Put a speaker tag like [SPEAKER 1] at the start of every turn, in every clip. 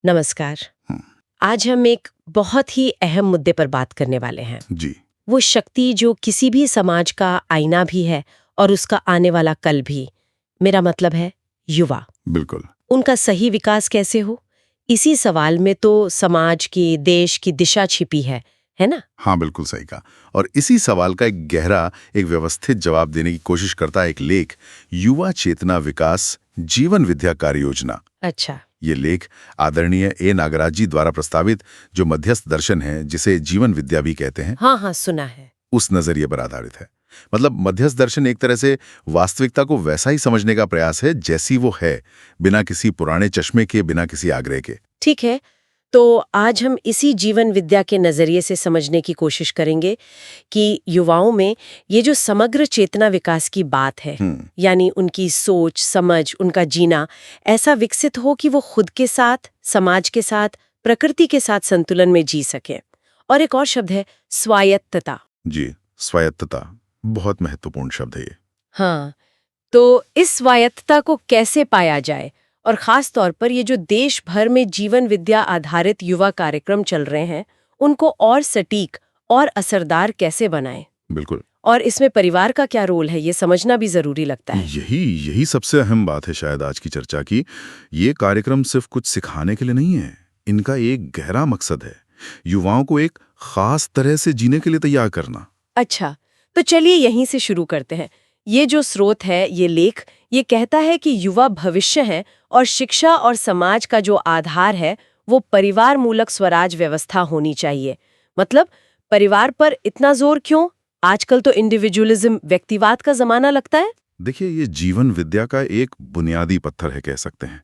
[SPEAKER 1] नमस्कार।
[SPEAKER 2] हम्म,
[SPEAKER 1] आज हम एक बहुत ही अहम मुद्दे पर बात करने वाले हैं।
[SPEAKER 2] जी।
[SPEAKER 1] वो शक्ति जो किसी भी समाज का आईना भी है और उसका आने वाला कल भी। मेरा मतलब है युवा।
[SPEAKER 2] बिल्कुल।
[SPEAKER 1] उनका सही विकास कैसे हो, इसी सवाल में तो समाज की, देश की दिशा छिपी है ना?
[SPEAKER 2] हाँ, बिल्कुल सही कहा। और इसी सवाल का एक गहरा, एक व्यवस्थित जवाब देने की कोशिश करता है एक लेख, युवा चेतना विकास जीवन विद्या कार्य योजना।
[SPEAKER 1] अच्छा।
[SPEAKER 2] ये लेख आदरणीय ए नागराज जी द्वारा प्रस्तावित जो मध्यस्थ दर्शन है, जिसे जीवन विद्या भी कहते हैं,
[SPEAKER 1] हाँ हाँ, सुना है।
[SPEAKER 2] उस नजरिए पर आधारित है। मतलब मध्यस्थ दर्शन एक तरह से वास्तविकता को वैसा ही समझने का प्रयास है जैसी वो है, बिना किसी पुराने चश्मे के, बिना किसी आग्रह के।
[SPEAKER 1] ठीक है, तो आज हम इसी जीवन विद्या के नजरिए से समझने की कोशिश करेंगे कि युवाओं में ये जो समग्र चेतना विकास की बात है, यानी उनकी सोच, समझ, उनका जीना ऐसा विकसित हो कि वो खुद के साथ, समाज के साथ, प्रकृति के साथ संतुलन में जी सके। और एक और शब्द है स्वायत्तता।
[SPEAKER 2] जी, स्वायत्तता बहुत महत्वपूर्ण शब्द है ये।
[SPEAKER 1] हाँ, तो इस स्वायत्तता को कैसे पाया जाए, और खास तौर पर ये जो देश भर में जीवन विद्या आधारित युवा कार्यक्रम चल रहे हैं, उनको और सटीक और असरदार कैसे बनाएं?
[SPEAKER 2] बिल्कुल।
[SPEAKER 1] और इसमें परिवार का क्या रोल है, ये समझना भी जरूरी लगता है।
[SPEAKER 2] यही यही सबसे अहम बात है शायद आज की चर्चा की। ये कार्यक्रम सिर्फ कुछ सिखाने के लिए नहीं है, इनका एक गहरा मकसद है युवाओं को एक खास तरह से जीने के लिए तैयार करना।
[SPEAKER 1] अच्छा, तो चलिए यहीं से शुरू करते हैं। ये जो स्रोत है, ये लेख, ये कहता है कि युवा भविष्य है और शिक्षा और समाज का जो आधार है वो परिवार मूलक स्वराज व्यवस्था होनी चाहिए। मतलब परिवार पर इतना जोर क्यों? आजकल तो इंडिविजुअलिज्म, व्यक्तिवाद का जमाना लगता है।
[SPEAKER 2] देखिए, ये जीवन विद्या का एक बुनियादी पत्थर है, कह सकते हैं।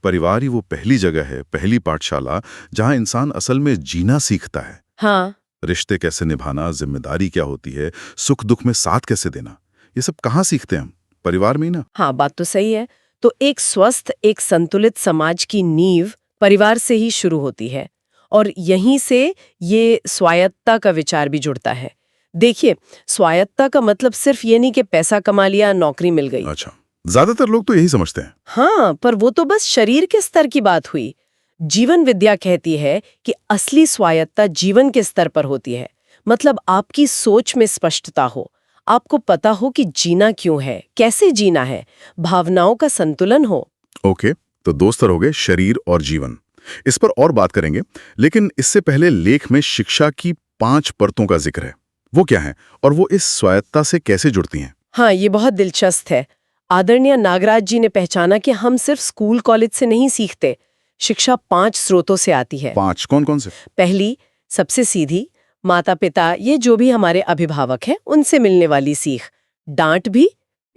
[SPEAKER 2] परिवार ही वो पहली जगह है, पहली पाठशाला, जहां इंसान असल में जीना सीखता है।
[SPEAKER 1] हाँ।
[SPEAKER 2] रिश्ते कैसे निभाना, जिम्मेदारी क्या होती है, सुख दुख में साथ कैसे देना, ये सब कहाँ सीखते हैं हम? परिवार में ही ना।
[SPEAKER 1] हाँ, बात तो सही है। तो एक स्वस्थ, एक संतुलित समाज की नींव परिवार से ही शुरू होती है, और यहीं से ये स्वायत्तता का विचार भी जुड़ता है। देखिए, स्वायत्तता का मतलब सिर्फ ये नहीं कि पैसा कमा लिया, नौकरी मिल गई।
[SPEAKER 2] अच्छा, ज्यादातर लोग तो यही समझते हैं।
[SPEAKER 1] हाँ, पर वो तो बस शरीर के स्तर की बात हुई। जीवन विद्या कहती है कि असली स्वायत्तता जीवन के स्तर पर होती है। मतलब आपकी सोच में स्पष्टता हो, आपको पता हो कि जीना क्यों है, कैसे जीना है, भावनाओं का संतुलन हो।
[SPEAKER 2] ओके, तो दो स्तर हो गए, शरीर और जीवन। इस पर और बात करेंगे, लेकिन इससे पहले लेख में शिक्षा की 5 परतों का जिक्र है। वो क्या है और वो इस स्वायत्तता से कैसे जुड़ती हैं?
[SPEAKER 1] हाँ, ये बहुत दिलचस्प है। आदरणीय नागराज जी ने पहचाना कि हम सिर्फ स्कूल कॉलेज से नहीं सीखते। शिक्षा 5 स्रोतों से आती है।
[SPEAKER 2] 5 कौन कौन से?
[SPEAKER 1] पहली, सबसे सीधी, माता पिता, ये जो भी हमारे अभिभावक हैं, उनसे मिलने वाली सीख। डांट भी,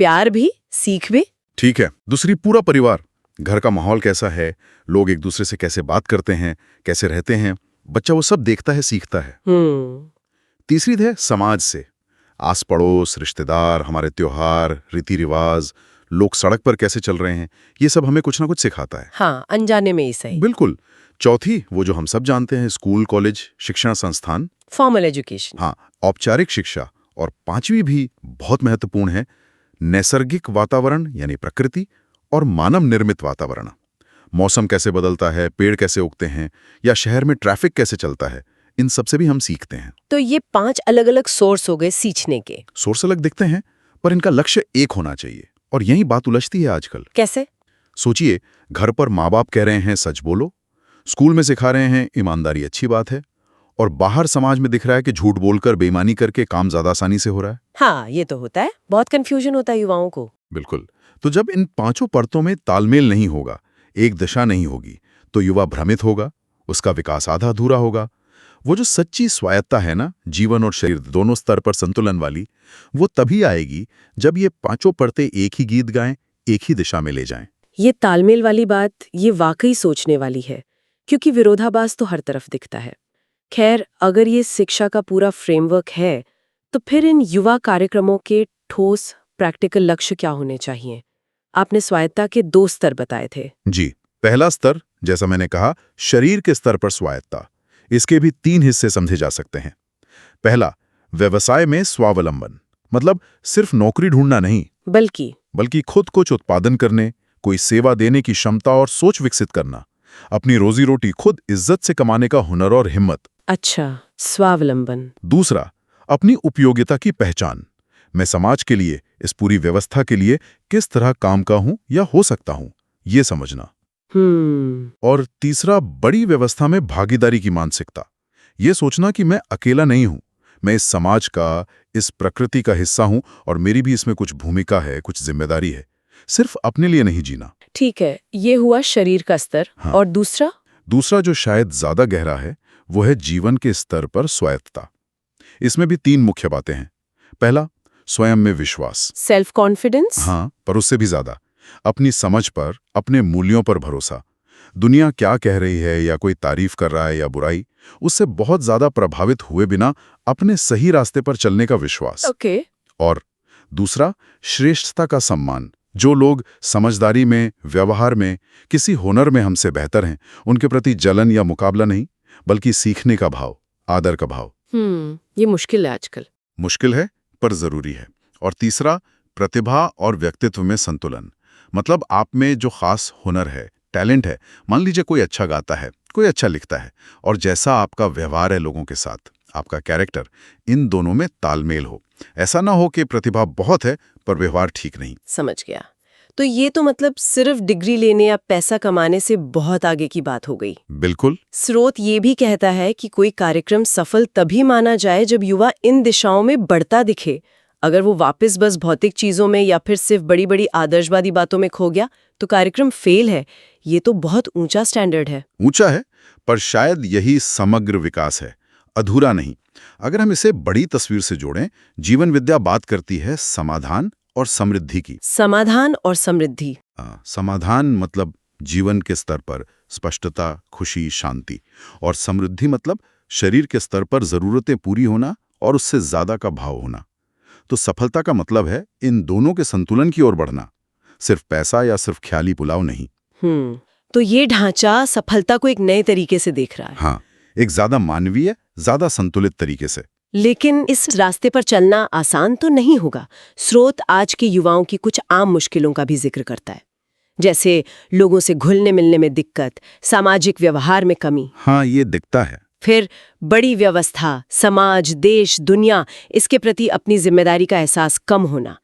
[SPEAKER 1] प्यार भी, सीख भी।
[SPEAKER 2] ठीक है। दूसरी, पूरा परिवार, घर का माहौल कैसा है, लोग एक दूसरे से कैसे बात करते हैं, कैसे रहते हैं, बच्चा वो सब देखता है, सीखता है। तीसरी है समाज से, आस पड़ोस, रिश्तेदार, हमारे त्योहार, रीति रिवाज, लोग सड़क पर कैसे चल रहे हैं, ये सब हमें कुछ ना कुछ सिखाता है।
[SPEAKER 1] हाँ, अनजाने में ही सही।
[SPEAKER 2] बिल्कुल। चौथी, वो जो हम सब जानते हैं, स्कूल कॉलेज शिक्षण संस्थान,
[SPEAKER 1] फॉर्मल एजुकेशन।
[SPEAKER 2] हाँ, औपचारिक शिक्षा। और पांचवी भी बहुत महत्वपूर्ण है, नैसर्गिक वातावरण यानी प्रकृति और मानव निर्मित वातावरण। मौसम कैसे बदलता है, पेड़ कैसे उगते हैं, या शहर में ट्रैफिक कैसे चलता है, इन सब से भी हम सीखते हैं।
[SPEAKER 1] तो ये 5 अलग-अलग सोर्स हो गए सीखने के।
[SPEAKER 2] सोर्स अलग दिखते हैं, पर इनका लक्ष्य एक होना चाहिए। और यही बात उलझती है आजकल।
[SPEAKER 1] कैसे?
[SPEAKER 2] सोचिए, घर पर माँ बाप कह रहे हैं सच बोलो, स्कूल में सिखा रहे हैं ईमानदारी अच्छी बात है, और बाहर समाज में दिख रहा है कि झूठ बोलकर, बेईमानी करके काम ज्यादा आसानी से हो रहा है।
[SPEAKER 1] हाँ, ये तो होता है। बहुत कंफ्यूजन होता है युवाओं को।
[SPEAKER 2] बिल्कुल। तो जब इन 5 परतों में तालमेल नहीं होगा, एक दिशा नहीं होगी, तो युवा भ्रमित होगा, उसका विकास आधा अधूरा होगा। वो जो सच्ची स्वायत्तता है ना, जीवन और शरीर दोनों स्तर पर संतुलन वाली, वो तभी आएगी जब ये 5 परतें एक ही गीत गाएं, एक ही दिशा में ले जाएं।
[SPEAKER 1] ये तालमेल वाली बात, ये वाकई सोचने वाली है, क्योंकि विरोधाभास तो हर तरफ दिखता है। खैर, अगर ये शिक्षा का पूरा फ्रेमवर्क है, तो फिर इन युवा कार्यक्रमों के ठोस प्रैक्टिकल लक्ष्य क्या होने चाहिए? आपने स्वायत्तता के 2 स्तर बताए थे।
[SPEAKER 2] जी, पहला स्तर, जैसा मैंने कहा, शरीर के स्तर पर स्वायत्तता। इसके भी 3 हिस्से समझे जा सकते हैं। पहला, व्यवसाय में स्वावलंबन, मतलब सिर्फ नौकरी ढूंढना नहीं,
[SPEAKER 1] बल्कि
[SPEAKER 2] खुद कुछ उत्पादन करने, कोई सेवा देने की क्षमता और सोच विकसित करना। अपनी रोजी रोटी खुद इज्जत से कमाने का हुनर और हिम्मत।
[SPEAKER 1] अच्छा, स्वावलंबन।
[SPEAKER 2] दूसरा, अपनी उपयोगिता की पहचान। मैं समाज के लिए, इस पूरी व्यवस्था के लिए किस तरह काम का हूं या हो सकता हूं, ये समझना। और तीसरा, बड़ी व्यवस्था में भागीदारी की मानसिकता। ये सोचना कि मैं अकेला नहीं हूं, मैं इस समाज का, इस प्रकृति का हिस्सा हूं और मेरी भी इसमें कुछ भूमिका है, कुछ जिम्मेदारी है। सिर्फ अपने लिए नहीं जीना।
[SPEAKER 1] ठीक है, ये हुआ शरीर का स्तर।
[SPEAKER 2] हाँ।
[SPEAKER 1] और दूसरा?
[SPEAKER 2] दूसरा, जो शायद ज्यादा गहरा है, वो है जीवन के स्तर पर स्वायत्तता। इसमें भी 3 मुख्य बातें हैं। पहला, स्वयं में विश्वास।
[SPEAKER 1] Self confidence.
[SPEAKER 2] हाँ, पर उससे भी ज्यादा अपनी समझ पर, अपने मूल्यों पर भरोसा। दुनिया क्या कह रही है या कोई तारीफ कर रहा है या बुराई, उससे बहुत ज्यादा प्रभावित हुए बिना अपने सही रास्ते पर चलने का विश्वास।
[SPEAKER 1] ओके।
[SPEAKER 2] और दूसरा, श्रेष्ठता का सम्मान। जो लोग समझदारी में, व्यवहार में, किसी हुनर में हमसे बेहतर हैं, उनके प्रति जलन या मुकाबला नहीं, बल्कि सीखने का भाव, आदर का भाव।
[SPEAKER 1] ये मुश्किल है आजकल।
[SPEAKER 2] मुश्किल है, पर जरूरी है। और तीसरा, प्रतिभा और व्यक्तित्व में संतुलन। मतलब आप में जो खास हुनर है, टैलेंट है, मान लीजिए कोई अच्छा गाता है, कोई अच्छा लिखता है, और जैसा आपका व्यवहार है लोगों के साथ, आपका कैरेक्टर, इन दोनों में तालमेल हो। ऐसा ना हो कि प्रतिभा बहुत है पर व्यवहार ठीक नहीं।
[SPEAKER 1] समझ गया। तो ये तो मतलब सिर्फ डिग्री लेने या पैसा कमाने से बहुत आगे की बात हो गई।
[SPEAKER 2] बिल्कुल।
[SPEAKER 1] स्रोत ये भी कहता है कि कोई कार्यक्रम सफल तभी माना जाए जब युवा इन दिशाओं में बढ़ता दिखे। अगर वो वापस बस भौतिक चीजों में या फिर सिर्फ बड़ी बड़ी आदर्शवादी बातों में खो गया तो कार्यक्रम फेल है। ये तो बहुत ऊंचा स्टैंडर्ड है।
[SPEAKER 2] ऊंचा है, पर शायद यही समग्र विकास है, अधूरा नहीं। अगर हम इसे बड़ी तस्वीर से जोड़ें, जीवन विद्या बात करती है समाधान और समृद्धि की।
[SPEAKER 1] समाधान और समृद्धि।
[SPEAKER 2] समाधान मतलब जीवन के स्तर पर स्पष्टता, खुशी, शांति। और समृद्धि मतलब शरीर के स्तर पर जरूरतें पूरी होना और उससे ज्यादा का भाव होना। तो सफलता का मतलब है इन दोनों के संतुलन की ओर बढ़ना, सिर्फ पैसा या सिर्फ ख्याली पुलाव नहीं।
[SPEAKER 1] तो ये ढांचा सफलता को एक नए तरीके से देख रहा है।
[SPEAKER 2] हाँ, एक ज्यादा मानवीय, ज्यादा संतुलित तरीके से।
[SPEAKER 1] लेकिन इस रास्ते पर चलना आसान तो नहीं होगा। स्रोत आज के युवाओं की कुछ आम मुश्किलों का भी जिक्र करता है, जैसे लोगों से घुलने मिलने में दिक्कत, सामाजिक व्यवहार में कमी।
[SPEAKER 2] हाँ, ये दिखता है।
[SPEAKER 1] फिर बड़ी व्यवस्था, समाज, देश, दुनिया, इसके प्रति अपनी जिम्मेदारी का एहसास कम होना।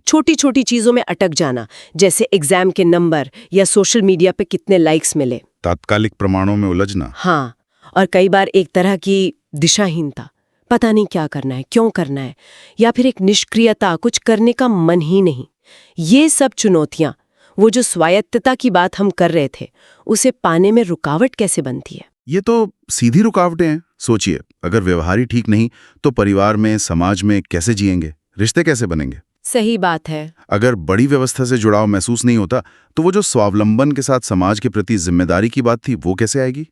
[SPEAKER 1] छोटी छोटी चीजों में अटक जाना, जैसे एग्जाम के नंबर या सोशल मीडिया पे कितने लाइक्स मिले।
[SPEAKER 2] तात्कालिक प्रमाणों में उलझना।
[SPEAKER 1] हाँ, और कई बार एक तरह की दिशाहीनता, पता नहीं क्या करना है, क्यों करना है, या फिर एक निष्क्रियता, कुछ करने का मन ही नहीं। ये सब चुनौतियां, वो जो स्वायत्तता की बात हम कर रहे थे, उसे पाने में रुकावट कैसे बनती है?
[SPEAKER 2] ये तो सीधी रुकावटें हैं। सोचिए, अगर व्यवहार ही ठीक नहीं तो परिवार में, समाज में कैसे जिएंगे, रिश्ते कैसे बनेंगे?
[SPEAKER 1] सही बात है।
[SPEAKER 2] अगर बड़ी व्यवस्था से जुड़ाव महसूस नहीं होता तो वो जो स्वावलंबन के साथ समाज के प्रति जिम्मेदारी की बात थी, वो कैसे आएगी?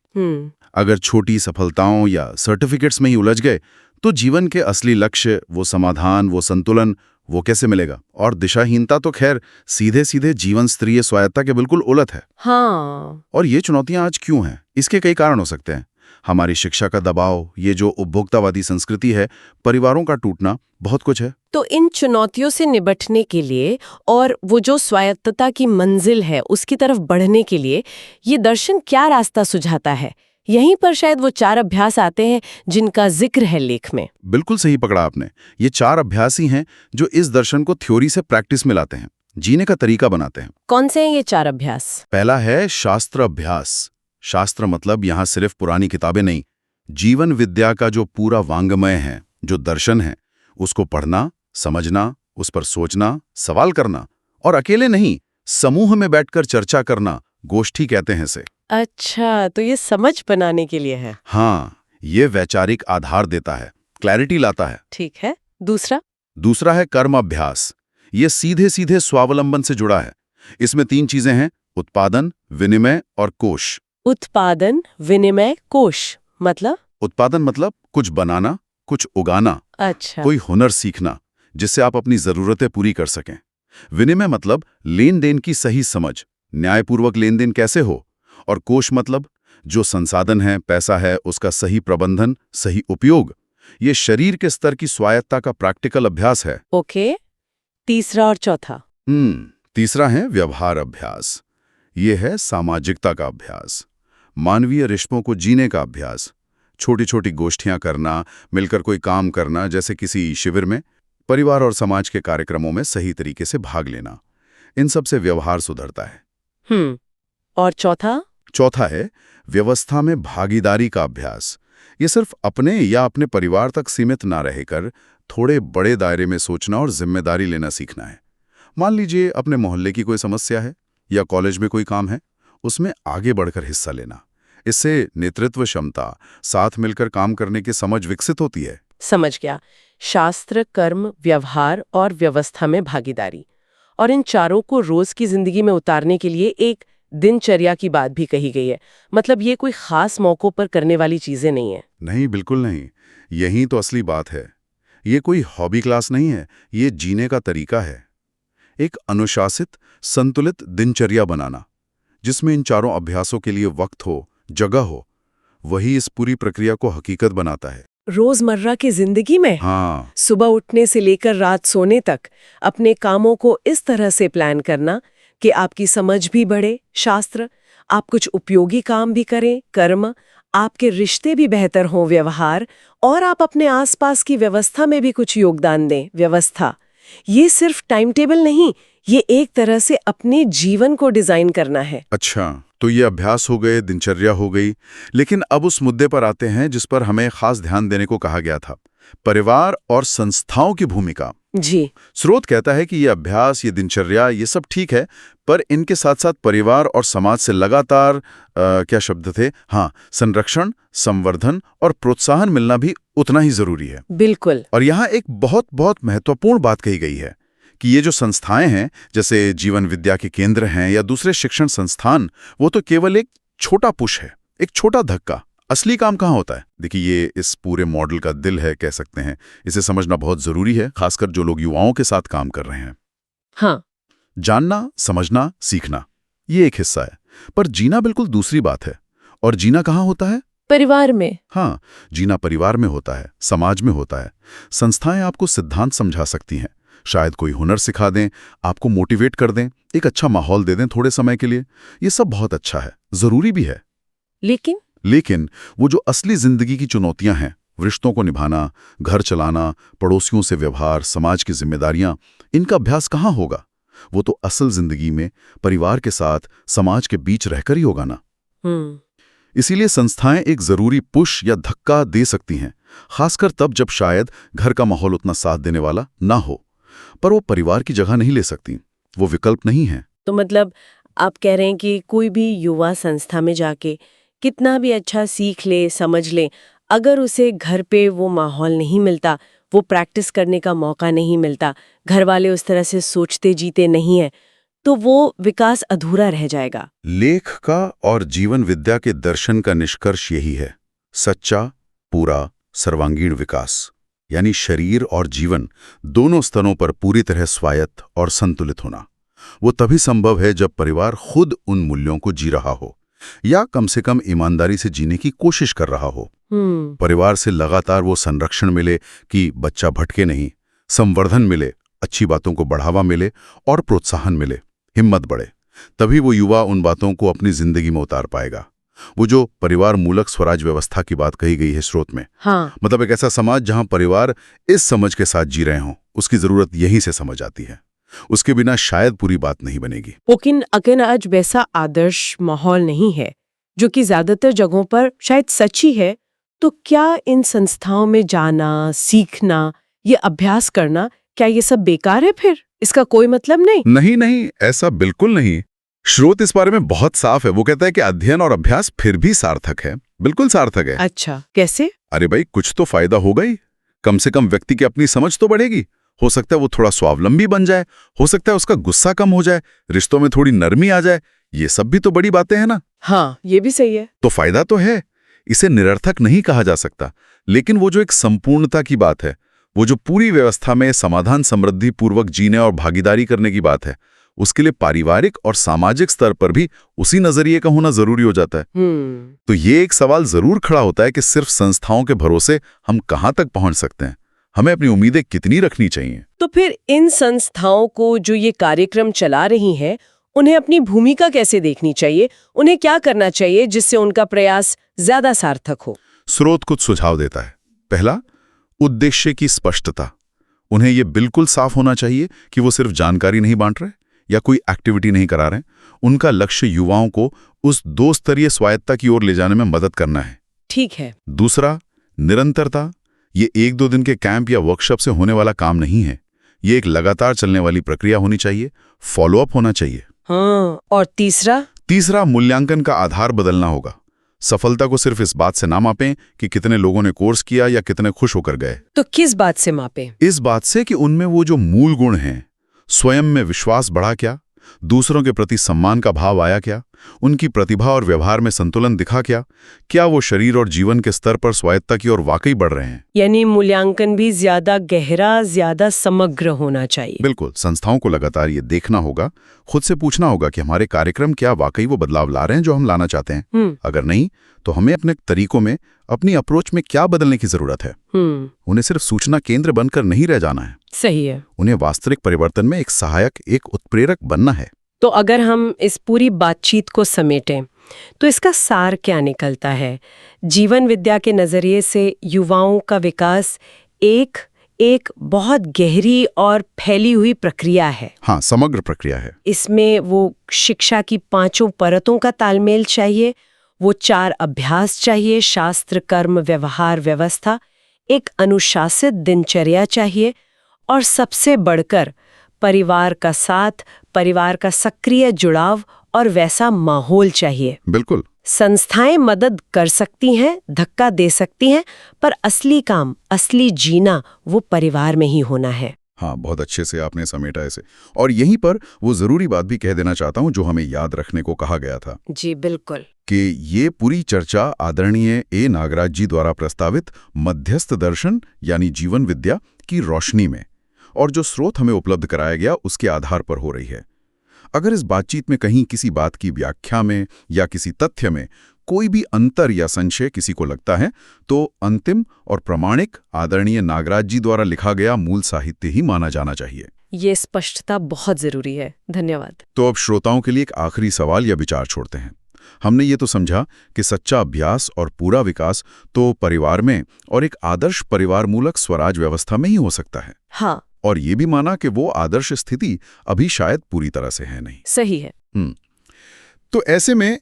[SPEAKER 2] अगर छोटी सफलताओं या सर्टिफिकेट्स में ही उलझ गए तो जीवन के असली लक्ष्य, वो समाधान, वो संतुलन, वो कैसे मिलेगा? और दिशाहीनता तो खैर सीधे सीधे जीवन स्तरीय स्वायत्ता के बिल्कुल उलट है।
[SPEAKER 1] हाँ।
[SPEAKER 2] और ये चुनौतियां आज क्यों हैं? इसके कई कारण हो सकते हैं। हमारी शिक्षा का दबाव, ये जो उपभोक्तावादी संस्कृति है, परिवारों का टूटना, बहुत कुछ है।
[SPEAKER 1] तो इन चुनौतियों से निपटने के लिए और वो जो स्वायत्तता की मंजिल है उसकी तरफ बढ़ने के लिए ये दर्शन क्या रास्ता सुझाता है? यहीं पर शायद वो 4 अभ्यास आते हैं जिनका जिक्र है लेख में।
[SPEAKER 2] बिल्कुल सही पकड़ा आपने। ये 4 अभ्यास ही हैं जो इस दर्शन को थ्योरी से प्रैक्टिस में लाते हैं, जीने का तरीका बनाते हैं।
[SPEAKER 1] कौन से हैं ये 4 अभ्यास?
[SPEAKER 2] पहला है शास्त्र अभ्यास। शास्त्र मतलब यहाँ सिर्फ पुरानी किताबें नहीं, जीवन विद्या का जो पूरा वांग्मय है, जो दर्शन है, उसको पढ़ना, समझना, उस पर सोचना, सवाल करना, और अकेले नहीं, समूह में बैठकर चर्चा करना, गोष्ठी कहते हैं इसे।
[SPEAKER 1] अच्छा, तो ये समझ बनाने के लिए है।
[SPEAKER 2] हाँ, ये वैचारिक आधार देता है, क्लैरिटी लाता है।
[SPEAKER 1] ठीक है। दूसरा?
[SPEAKER 2] दूसरा है कर्म अभ्यास। ये सीधे सीधे स्वावलंबन से जुड़ा है। इसमें 3 चीजें हैं, उत्पादन, विनिमय और कोश।
[SPEAKER 1] उत्पादन, विनिमय, कोश मतलब?
[SPEAKER 2] उत्पादन मतलब कुछ बनाना, कुछ उगाना।
[SPEAKER 1] अच्छा।
[SPEAKER 2] कोई हुनर सीखना जिससे आप अपनी जरूरतें पूरी कर सकें। विनिमय मतलब लेन देन की सही समझ, न्यायपूर्वक लेन देन कैसे हो। और कोश मतलब जो संसाधन है, पैसा है, उसका सही प्रबंधन, सही उपयोग। ये शरीर के स्तर की स्वायत्ता का प्रैक्टिकल अभ्यास है।
[SPEAKER 1] ओके। तीसरा और चौथा?
[SPEAKER 2] तीसरा है व्यवहार अभ्यास। ये है सामाजिकता का अभ्यास। मानवीय रिश्तों को जीने का अभ्यास, छोटी छोटी गोष्ठियां करना, मिलकर कोई काम करना, जैसे किसी शिविर में, परिवार और समाज के कार्यक्रमों में सही तरीके से भाग लेना, इन सब से व्यवहार सुधरता है।
[SPEAKER 1] और चौथा
[SPEAKER 2] है व्यवस्था में भागीदारी का अभ्यास। ये सिर्फ अपने या अपने परिवार तक सीमित ना रहकर थोड़े बड़े दायरे में सोचना और जिम्मेदारी लेना सीखना है। मान लीजिए अपने मोहल्ले की कोई समस्या है या कॉलेज में कोई काम है, उसमें आगे बढ़कर हिस्सा लेना। इससे नेतृत्व क्षमता, साथ मिलकर काम करने की समझ विकसित होती है।
[SPEAKER 1] समझ गया। शास्त्र, कर्म, व्यवहार और व्यवस्था में भागीदारी, और इन चारों को रोज की जिंदगी में उतारने के लिए एक दिनचर्या की बात भी कही गई है। मतलब ये कोई खास मौकों पर करने वाली चीजें नहीं है।
[SPEAKER 2] नहीं, बिल्कुल नहीं। यही तो असली बात है। ये कोई हॉबी क्लास नहीं है, ये जीने का तरीका है। एक अनुशासित, संतुलित दिनचर्या बनाना, जिसमें इन चारों अभ्यासों के लिए वक्त हो, जगह हो, वही इस पूरी प्रक्रिया को हकीकत बनाता है।
[SPEAKER 1] रोजमर्रा की जिंदगी में
[SPEAKER 2] हाँ,
[SPEAKER 1] सुबह उठने से लेकर रात सोने तक अपने कामों को इस तरह से प्लान करना कि आपकी समझ भी बढ़े, शास्त्र, आप कुछ उपयोगी काम भी करें, कर्म, आपके रिश्ते भी बेहतर हों, व्यवहार, और आप अपने आसपास की व्यवस्था में भी कुछ योगदान दें, व्यवस्था। ये सिर्फ टाइम टेबल नहीं, ये एक तरह से अपने जीवन को डिजाइन करना है।
[SPEAKER 2] अच्छा, तो ये अभ्यास हो गए, दिनचर्या हो गई। लेकिन अब उस मुद्दे पर आते हैं जिस पर हमें खास ध्यान देने को कहा गया था, परिवार और संस्थाओं की भूमिका।
[SPEAKER 1] जी।
[SPEAKER 2] स्रोत कहता है कि ये अभ्यास, ये दिनचर्या, ये सब ठीक है, पर इनके साथ साथ परिवार और समाज से लगातार क्या शब्द थे, हाँ, संरक्षण, संवर्धन और प्रोत्साहन मिलना भी उतना ही जरूरी है।
[SPEAKER 1] बिल्कुल।
[SPEAKER 2] और यहाँ एक बहुत बहुत महत्वपूर्ण बात कही गई है कि ये जो संस्थाएं हैं, जैसे जीवन विद्या के केंद्र हैं या दूसरे शिक्षण संस्थान, वो तो केवल एक छोटा पुश है, एक छोटा धक्का। असली काम कहाँ होता है? देखिए, ये इस पूरे मॉडल का दिल है, कह सकते हैं। इसे समझना बहुत जरूरी है, खासकर जो लोग युवाओं के साथ काम कर रहे हैं।
[SPEAKER 1] हाँ।
[SPEAKER 2] जानना, समझना, सीखना, ये एक हिस्सा है, पर जीना बिल्कुल दूसरी बात है। और जीना कहाँ होता है?
[SPEAKER 1] परिवार में।
[SPEAKER 2] हाँ, जीना परिवार में होता है, समाज में होता है। संस्थाएं आपको सिद्धांत समझा सकती हैं, शायद कोई हुनर सिखा दें, आपको मोटिवेट कर दें, एक अच्छा माहौल दे दें थोड़े समय के लिए। ये सब बहुत अच्छा है, जरूरी भी है। लेकिन वो जो असली जिंदगी की चुनौतियां हैं, रिश्तों को निभाना, घर चलाना, पड़ोसियों से व्यवहार, समाज की जिम्मेदारियां, इनका अभ्यास कहाँ होगा? वो तो असल जिंदगी में परिवार के साथ, समाज के बीच रहकर ही होगा ना। इसीलिए संस्थाएं एक जरूरी पुश या धक्का दे सकती हैं, खासकर तब जब शायद घर का माहौल उतना साथ देने वाला ना हो। पर वो परिवार की जगह नहीं ले सकती, वो विकल्प नहीं है।
[SPEAKER 1] तो मतलब आप कह रहे हैं कि कोई भी युवा संस्था में जाके कितना भी अच्छा सीख ले, समझ ले, अगर उसे घर पे वो माहौल नहीं मिलता, वो प्रैक्टिस करने का मौका नहीं मिलता, घर वाले उस तरह से सोचते जीते नहीं है, तो वो विकास अधूरा रह जाएगा।
[SPEAKER 2] लेख का और जीवन विद्या के दर्शन का निष्कर्ष यही है, सच्चा, पूरा, सर्वांगीण विकास, यानी शरीर और जीवन दोनों स्तरों पर पूरी तरह स्वायत्त और संतुलित होना। वो तभी संभव है जब परिवार खुद उन मूल्यों को जी रहा हो, या कम से कम ईमानदारी से जीने की कोशिश कर रहा हो। परिवार से लगातार वो संरक्षण मिले कि बच्चा भटके नहीं, संवर्धन मिले, अच्छी बातों को बढ़ावा मिले और प्रोत्साहन मिले, हिम्मत बढ़े। तभी वो युवा उन बातों को अपनी जिंदगी में उतार पाएगा। वो जो परिवार मूलक स्वराज व्यवस्था की बात कही गई है स्रोत में,
[SPEAKER 1] हाँ।
[SPEAKER 2] मतलब एक ऐसा समाज जहां परिवार इस समझ के साथ जी रहे हों, उसकी जरूरत यहीं से समझ आती है। उसके बिना शायद पूरी बात नहीं बनेगी।
[SPEAKER 1] लेकिन अगर आज वैसा आदर्श माहौल नहीं है, जो कि ज्यादातर जगहों पर शायद सच्ची है, तो क्या इन संस्थाओं में जाना, सीखना, ये अभ्यास करना, क्या ये सब बेकार है? फिर इसका कोई मतलब नहीं?
[SPEAKER 2] नहीं, ऐसा बिल्कुल नहीं। स्रोत इस बारे में बहुत साफ है। वो कहता है कि अध्ययन और अभ्यास फिर भी सार्थक है, बिल्कुल सार्थक है।
[SPEAKER 1] अच्छा, कैसे?
[SPEAKER 2] अरे भाई, कुछ तो फायदा होगा ही। कम से कम व्यक्ति की अपनी समझ तो बढ़ेगी। हो सकता है वो थोड़ा स्वावलंबी बन जाए, हो सकता है उसका गुस्सा कम हो जाए, रिश्तों में थोड़ी नरमी आ जाए। ये सब भी तो बड़ी बातें हैं ना।
[SPEAKER 1] हाँ, ये भी सही है।
[SPEAKER 2] तो फायदा तो है, इसे निरर्थक नहीं कहा जा सकता। लेकिन वो जो एक संपूर्णता की बात है, वो जो पूरी व्यवस्था में समाधान समृद्धि पूर्वक जीने और भागीदारी करने की बात है, उसके लिए पारिवारिक और सामाजिक स्तर पर भी उसी नजरिए का होना जरूरी हो जाता है। तो ये एक सवाल जरूर खड़ा होता है कि सिर्फ संस्थाओं के भरोसे हम कहां तक पहुंच सकते हैं, हमें अपनी उम्मीदें कितनी रखनी चाहिए।
[SPEAKER 1] तो फिर इन संस्थाओं को जो ये कार्यक्रम चला रही हैं, उन्हें अपनी भूमिका कैसे देखनी चाहिए, उन्हें क्या करना चाहिए जिससे उनका प्रयास ज्यादा सार्थक हो?
[SPEAKER 2] स्रोत कुछ सुझाव देता है। पहला, उद्देश्य की स्पष्टता। उन्हें यह बिल्कुल साफ होना चाहिए कि वो सिर्फ जानकारी नहीं बांट रहे या कोई एक्टिविटी नहीं करा रहे। उनका लक्ष्य युवाओं को उस 2 स्तरीय स्वायत्तता की ओर ले जाने में मदद करना है।
[SPEAKER 1] ठीक है।
[SPEAKER 2] दूसरा, निरंतरता। ये 1-2 दिन के कैंप या वर्कशॉप से होने वाला काम नहीं है। ये एक लगातार चलने वाली प्रक्रिया होनी चाहिए, फॉलोअप होना चाहिए।
[SPEAKER 1] हाँ, और तीसरा,
[SPEAKER 2] मूल्यांकन का आधार बदलना होगा। सफलता को सिर्फ इस बात से ना मापें कि कितने लोगों ने कोर्स किया या कितने खुश होकर गए।
[SPEAKER 1] तो किस बात से मापें?
[SPEAKER 2] इस बात से कि उनमें वो जो मूल गुण हैं, स्वयं में विश्वास बढ़ा क्या, दूसरों के प्रति सम्मान का भाव आया क्या, उनकी प्रतिभा और व्यवहार में संतुलन दिखा क्या वो शरीर और जीवन के स्तर पर स्वायत्तता की ओर वाकई बढ़ रहे हैं।
[SPEAKER 1] यानी मूल्यांकन भी ज्यादा गहरा, ज्यादा समग्र होना चाहिए।
[SPEAKER 2] बिल्कुल। संस्थाओं को लगातार ये देखना होगा, खुद से पूछना होगा कि हमारे कार्यक्रम क्या वाकई वो बदलाव ला रहे हैं जो हम लाना चाहते हैं। अगर नहीं, तो हमें अपने तरीकों में, अपनी अप्रोच में क्या बदलने की जरूरत है। उन्हें सिर्फ सूचना केंद्र बनकर नहीं रह जाना है।
[SPEAKER 1] सही है।
[SPEAKER 2] उन्हें वास्तविक परिवर्तन में एक सहायक, एक उत्प्रेरक बनना है।
[SPEAKER 1] तो अगर हम इस पूरी बातचीत को समेटें तो इसका सार क्या निकलता है? जीवन विद्या के नजरिए से युवाओं का विकास एक बहुत गहरी और फैली हुई प्रक्रिया है।
[SPEAKER 2] हाँ, समग्र प्रक्रिया है।
[SPEAKER 1] इसमें वो शिक्षा की 5 परतों का तालमेल चाहिए, वो 4 अभ्यास चाहिए, शास्त्र, कर्म, व्यवहार, व्यवस्था, एक अनुशासित दिनचर्या चाहिए और सबसे बढ़कर परिवार का साथ, परिवार का सक्रिय जुड़ाव और वैसा माहौल चाहिए।
[SPEAKER 2] बिल्कुल।
[SPEAKER 1] संस्थाएं मदद कर सकती हैं, धक्का दे सकती हैं, पर असली काम, असली जीना वो परिवार में ही होना है।
[SPEAKER 2] हाँ, बहुत अच्छे से आपने समेटा इसे। और यहीं पर वो जरूरी बात भी कह देना चाहता हूँ जो हमें याद रखने को कहा गया था।
[SPEAKER 1] जी बिल्कुल।
[SPEAKER 2] कि ये पूरी चर्चा आदरणीय ए नागराज जी द्वारा प्रस्तावित मध्यस्थ दर्शन यानी जीवन विद्या की रोशनी में और जो स्रोत हमें उपलब्ध कराया गया उसके आधार पर हो रही है। अगर इस बातचीत में कहीं किसी बात की व्याख्या में या किसी तथ्य में कोई भी अंतर या संशय किसी को लगता है तो अंतिम और प्रामाणिक आदरणीय नागराज जी द्वारा लिखा गया मूल साहित्य ही माना जाना चाहिए।
[SPEAKER 1] ये स्पष्टता बहुत जरूरी है। धन्यवाद।
[SPEAKER 2] तो अब श्रोताओं के लिए एक आखिरी सवाल या विचार छोड़ते हैं। हमने ये तो समझा कि सच्चा अभ्यास और पूरा विकास तो परिवार में और एक आदर्श परिवार मूलक स्वराज व्यवस्था में ही हो सकता है।
[SPEAKER 1] हाँ।
[SPEAKER 2] और ये भी माना कि वो आदर्श स्थिति अभी शायद पूरी तरह से है नहीं।
[SPEAKER 1] सही है।
[SPEAKER 2] तो ऐसे में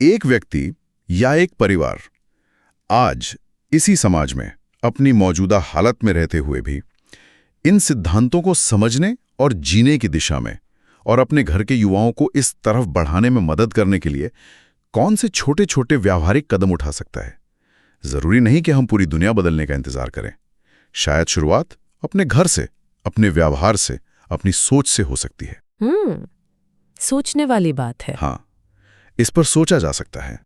[SPEAKER 2] एक व्यक्ति या एक परिवार आज इसी समाज में अपनी मौजूदा हालत में रहते हुए भी इन सिद्धांतों को समझने और जीने की दिशा में और अपने घर के युवाओं को इस तरफ बढ़ाने में मदद करने के लिए कौन से छोटे छोटे व्यावहारिक कदम उठा सकता है? जरूरी नहीं कि हम पूरी दुनिया बदलने का इंतजार करें। शायद शुरुआत अपने घर से, अपने व्यवहार से, अपनी सोच से हो सकती है।
[SPEAKER 1] सोचने वाली बात है।
[SPEAKER 2] हाँ, इस पर सोचा जा सकता है।